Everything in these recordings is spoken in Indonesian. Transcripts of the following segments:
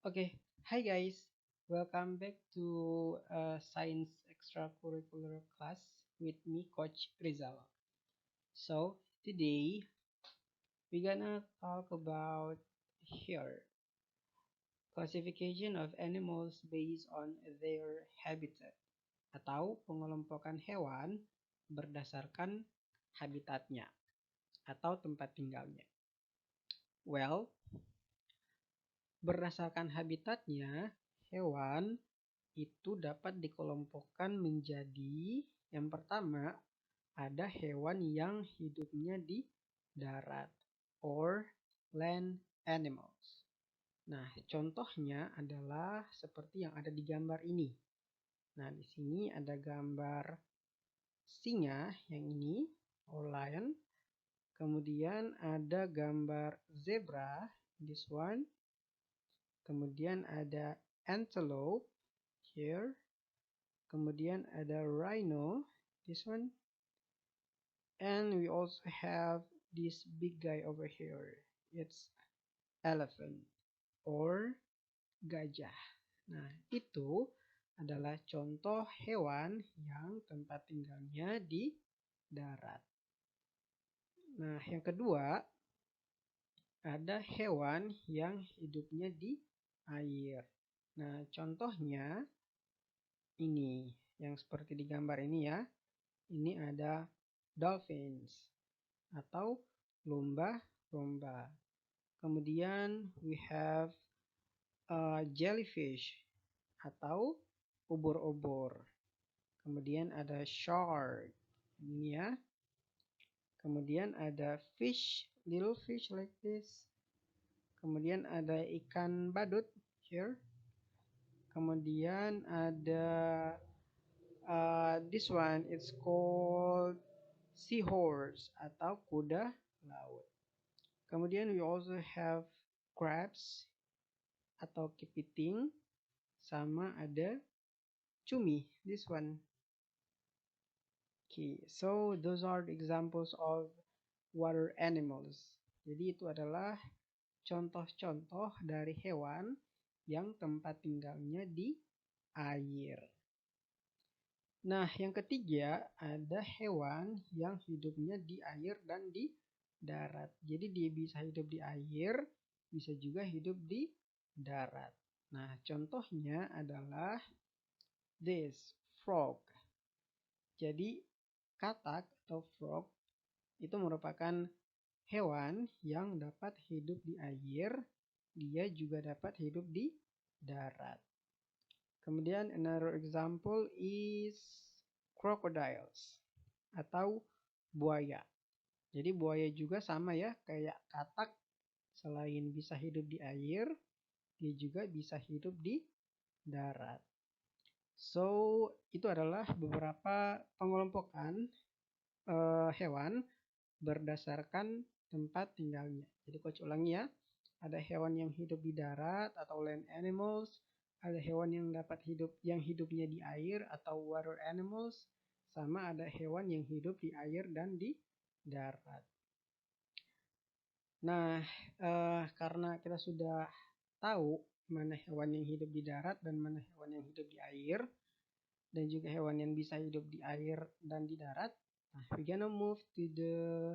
Okay, hi guys, welcome back to science extracurricular class with me, Coach Rizal. So today we're gonna talk about here classification of animals based on their habitat atau pengelompokan hewan berdasarkan habitatnya atau tempat tinggalnya. Well, berdasarkan habitatnya, hewan itu dapat dikelompokkan menjadi yang pertama ada hewan yang hidupnya di darat or land animals. Nah, contohnya adalah seperti yang ada di gambar ini. Nah, di sini ada gambar singa yang ini or lion. Kemudian ada gambar zebra, this one. Kemudian ada antelope here. Kemudian ada rhino, this one. And we also have this big guy over here. It's elephant or gajah. Nah, itu adalah contoh hewan yang tempat tinggalnya di darat. Nah, yang kedua, ada hewan yang hidupnya di air. Nah, contohnya ini yang seperti di gambar ini ya. Ini ada dolphins atau lumba-lumba. Kemudian we have jellyfish atau ubur-ubur. Kemudian ada shark. Ini ya. Kemudian ada fish, little fish like this. Kemudian ada ikan badut here. Kemudian ada this one, it's called seahorse atau kuda laut. Kemudian we also have crabs atau kepiting, sama ada cumi, this one. Okay, so those are the examples of water animals. Jadi itu adalah contoh-contoh dari hewan yang tempat tinggalnya di air. Nah, yang ketiga ada hewan yang hidupnya di air dan di darat. Jadi dia bisa hidup di air, bisa juga hidup di darat. Nah, contohnya adalah this frog. Jadi katak atau frog itu merupakan hewan yang dapat hidup di air, dia juga dapat hidup di darat. Kemudian another example is crocodiles atau buaya. Jadi buaya juga sama ya kayak katak, selain bisa hidup di air, dia juga bisa hidup di darat. So, itu adalah beberapa pengelompokan hewan berdasarkan tempat tinggalnya. Jadi coach ulangi ya. Ada hewan yang hidup di darat atau land animals, ada hewan yang hidupnya di air atau water animals, sama ada hewan yang hidup di air dan di darat. Nah, karena kita sudah tahu mana hewan yang hidup di darat dan mana hewan yang hidup di air, dan juga hewan yang bisa hidup di air dan di darat, nah, we gonna move to the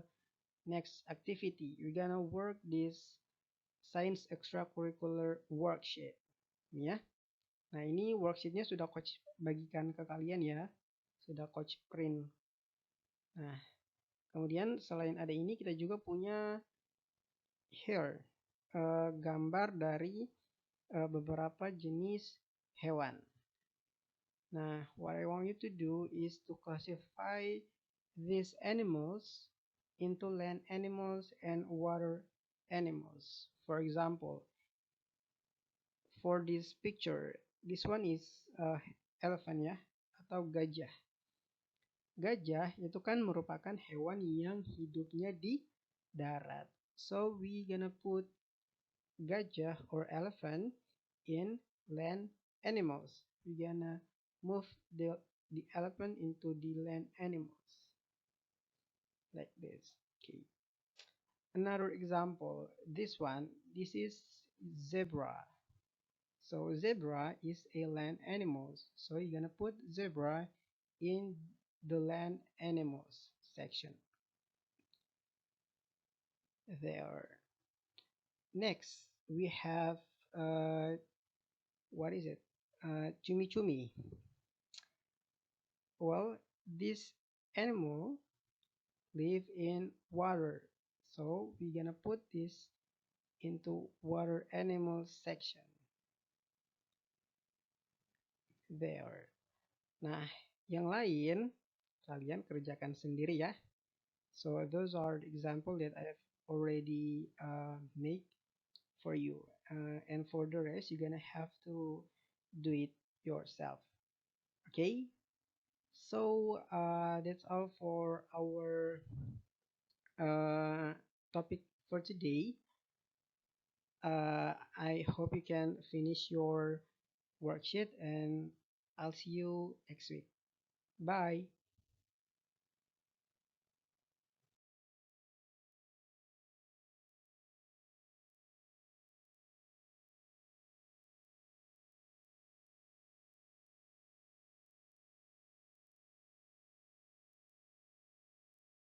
next activity. We're gonna work this science extracurricular worksheet. Ini ya. Nah, ini worksheetnya sudah coach bagikan ke kalian ya. Sudah coach print. Nah, kemudian selain ada ini kita juga punya here gambar dari beberapa jenis hewan. Nah, what I want you to do is to classify these animals into land animals and water animals. For example, for this picture, this one is elephant ya, atau gajah. Gajah itu kan merupakan hewan yang hidupnya di darat. So we gonna put gajah or elephant in land animals. We gonna move the elephant into the land animals like this. Okay. Another example, this one, this is zebra. So zebra is a land animal. So you're gonna put zebra in the land animals section. There. Next, we have what is it? Chumi chumi. Well, this animal live in water. So we're gonna put this into water animals section. There. Nah, yang lain kalian kerjakan sendiri ya. So those are the example that I have already made for you. And for the rest, you're gonna have to do it yourself. Okay? So that's all for our uh, topic for today. I hope you can finish your worksheet and I'll see you next week. Bye.